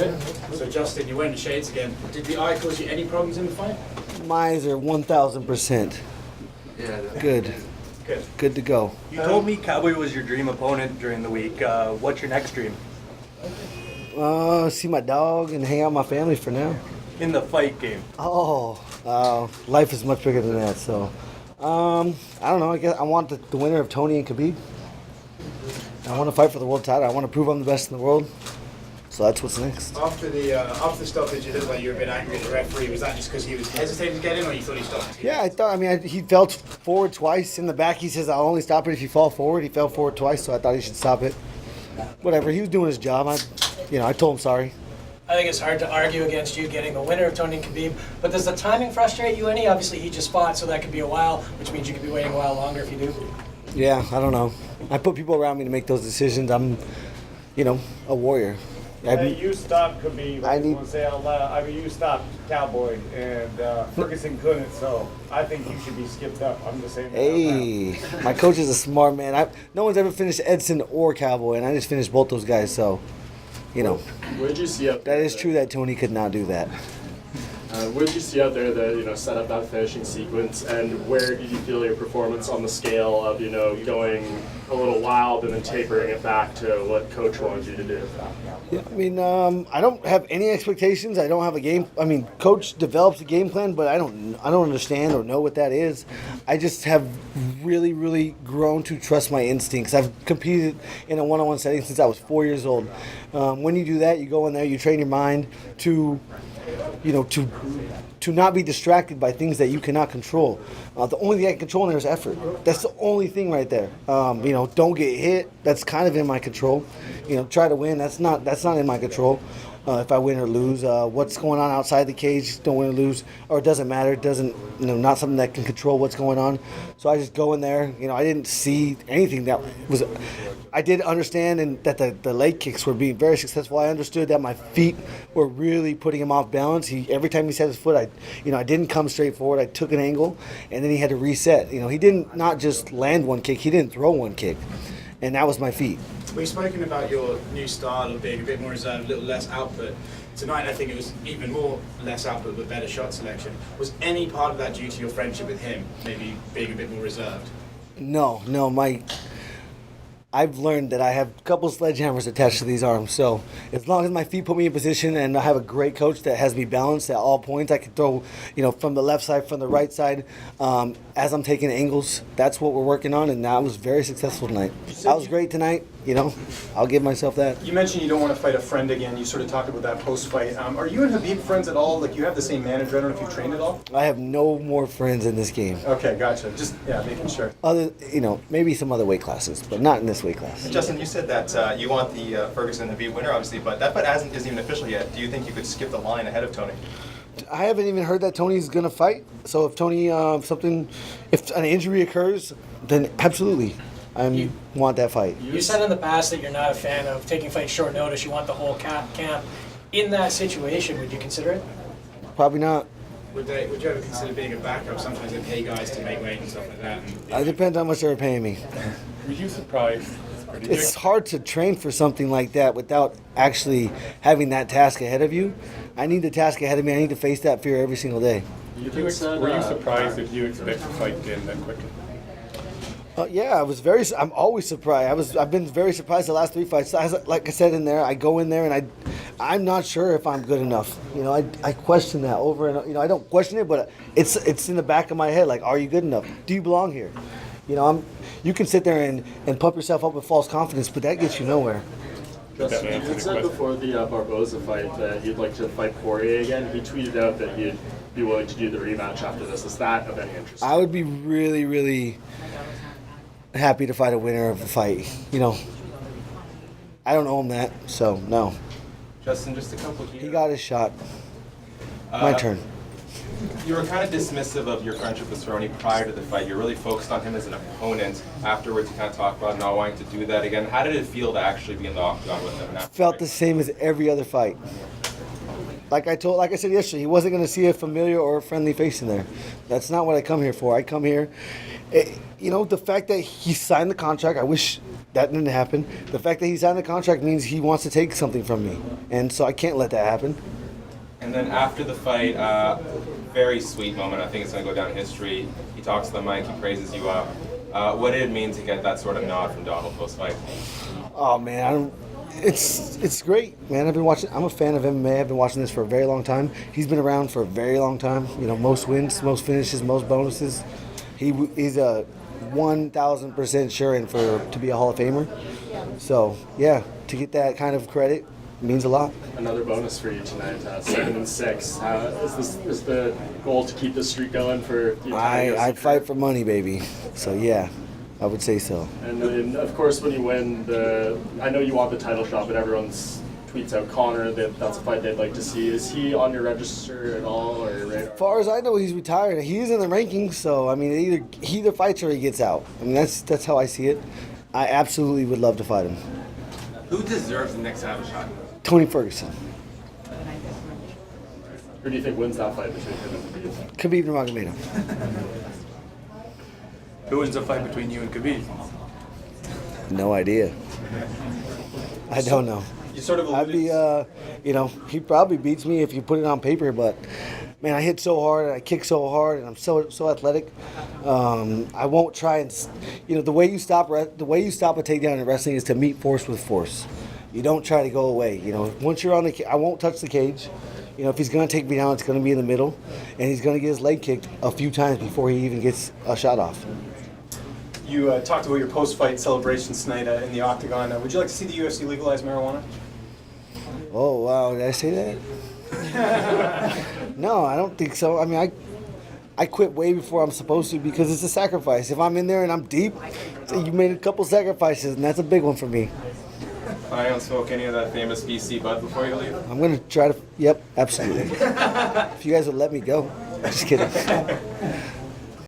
Good. So Justin, you're wearing the shades again. Did the eye cause you any problems in the fight? Mine are 1,000%. Yeah. Good. Good to go. You told me Cowboy was your dream opponent during the week. What's your next dream? See my dog and hang out with my family for now. In the fight game. Life is much bigger than that. So, I don't know. I guess I want the winner of Tony and Khabib. I want to fight for the world title. I want to prove I'm the best in the world. So that's what's next. After the stoppage, it looked like you were a bit angry at the referee. Was that just because he was hesitating to get in, or you thought he stopped? Yeah, he fell forward twice. In the back, he says, I'll only stop it if you fall forward. He fell forward twice, so I thought he should stop it. Whatever, he was doing his job. I told him sorry. I think it's hard to argue against you getting the winner of Tony and Khabib, but does the timing frustrate you any? Obviously, he just fought, so that could be a while, which means you could be waiting a while longer if you do. Yeah, I don't know. I put people around me to make those decisions. I'm, a warrior. You stopped Khabib. You stopped Cowboy, and Ferguson couldn't. So I think you should be skipped up. I'm just saying. Hey, my coach is a smart man. No one's ever finished Edson or Cowboy, and I just finished both those guys. So, Where'd you see out that is true that Tony could not do that. Where did you see out there that set up that finishing sequence, and where did you feel your performance on the scale of going a little wild and then tapering it back to what coach wanted you to do? Yeah, I don't have any expectations. I don't have a game. Coach develops a game plan, but I don't understand or know what that is. I just have really, really grown to trust my instincts. I've competed in a one-on-one setting since I was 4 years old. When you do that, you go in there, you train your mind to not be distracted by things that you cannot control. The only thing I can control in there is effort. That's the only thing right there. Don't get hit. That's kind of in my control. Try to win. That's not in my control. If I win or lose, what's going on outside the cage, don't win or lose, or it doesn't matter. It doesn't, not something that can control what's going on. So I just go in there. I didn't see anything that was. I did understand that the leg kicks were being very successful. I understood that my feet were really putting him off balance. Every time he set his foot, I didn't come straight forward. I took an angle, and then he had to reset. He didn't not just land one kick. He didn't throw one kick, and that was my feet. We've spoken about your new style of being a bit more reserved, a little less output. Tonight, I think it was even more less output but better shot selection. Was any part of that due to your friendship with him, maybe being a bit more reserved? No, I've learned that I have a couple sledgehammers attached to these arms. So as long as my feet put me in position and I have a great coach that has me balanced at all points, I can throw, from the left side, from the right side, as I'm taking angles. That's what we're working on, and that was very successful tonight. I was great tonight. I'll give myself that. You mentioned you don't want to fight a friend again. You sort of talked about that post-fight. Are you and Khabib friends at all? Like, you have the same manager? I don't know if you've trained at all? I have no more friends in this game. Okay, gotcha. Just, making sure. Maybe some other weight classes, but not in this weight class. Justin, you said that you want the Ferguson-Khabib winner, obviously, but that fight isn't even official yet. Do you think you could skip the line ahead of Tony? I haven't even heard that Tony's going to fight. So if Tony, if an injury occurs, then absolutely. I want that fight. You said in the past that you're not a fan of taking fights short notice. You want the whole camp. In that situation, would you consider it? Probably not. Would you ever consider being a backup? Sometimes they pay guys to make weight and stuff like that. It depends how much they're paying me. Were you surprised? It's hard to train for something like that without actually having that task ahead of you. I need the task ahead of me. I need to face that fear every single day. Were you surprised if you expect to fight in that quickly? Yeah, I'm always surprised. I've been very surprised the last 3 fights. Like I said in there, I go in there and I'm not sure if I'm good enough. I question that over and I don't question it, but it's in the back of my head. Like, are you good enough? Do you belong here? You can sit there and pump yourself up with false confidence, but that gets you nowhere. Justin, you had said before the Barboza fight that you'd like to fight Poirier again. He tweeted out that he'd be willing to do the rematch after this. Is that of any interest? I would be really, really happy to fight a winner of the fight. I don't owe him that, so no. Justin, just a couple here. He got his shot. My turn. You were kind of dismissive of your friendship with Cerrone prior to the fight. You're really focused on him as an opponent. Afterwards, you kind of talked about not wanting to do that again. How did it feel to actually be in the octagon with him? Felt the same as every other fight. Like I said yesterday, he wasn't going to see a familiar or a friendly face in there. That's not what I come here for. I come here You know, the fact that he signed the contract, I wish that didn't happen. The fact that he signed the contract means he wants to take something from me. And so I can't let that happen. And then after the fight, very sweet moment. I think it's going to go down in history. He talks to the mic, he praises you up. What did it mean to get that sort of nod from Donald post-fight? Oh, man, it's great, man. I'm a fan of MMA. I've been watching this for a very long time. He's been around for a very long time. You know, most wins, most finishes, most bonuses. He's a 1,000% sure in to be a Hall of Famer. So, yeah, to get that kind of credit means a lot. Another bonus for you tonight, 7-6. Is the goal to keep this streak going for the entire I'd fight for money, baby. So, yeah, I would say so. And then, of course, when you win, I know you want the title shot, but everyone's tweets out Conor that that's a fight they'd like to see. Is he on your register at all, or your radar? As far as I know, he's retired. He's in the rankings, so I mean, he either fights or he gets out. I mean, that's how I see it. I absolutely would love to fight him. Who deserves the next title shot? Tony Ferguson. Who do you think wins that fight between him and Khabib? Khabib Nurmagomedov. Who wins the fight between you and Khabib? No idea. I don't know. You sort of I'd be, you know, he probably beats me if you put it on paper, but man, I hit so hard and I kick so hard and I'm so athletic. I won't try and, you know, the way you stop a takedown in wrestling is to meet force with force. You don't try to go away. You know, once you're on I won't touch the cage. You know, if he's going to take me down, it's going to be in the middle, and he's going to get his leg kicked a few times before he even gets a shot off. You talked about your post-fight celebrations tonight in the octagon. Would you like to see the UFC legalize marijuana? Oh, wow, did I say that? No, I don't think so. I mean, I quit way before I'm supposed to because it's a sacrifice. If I'm in there and I'm deep, you made a couple sacrifices, and that's a big one for me. I don't smoke any of that famous BC bud before you leave. I'm going to try to, yep, absolutely. If you guys would let me go. Just kidding.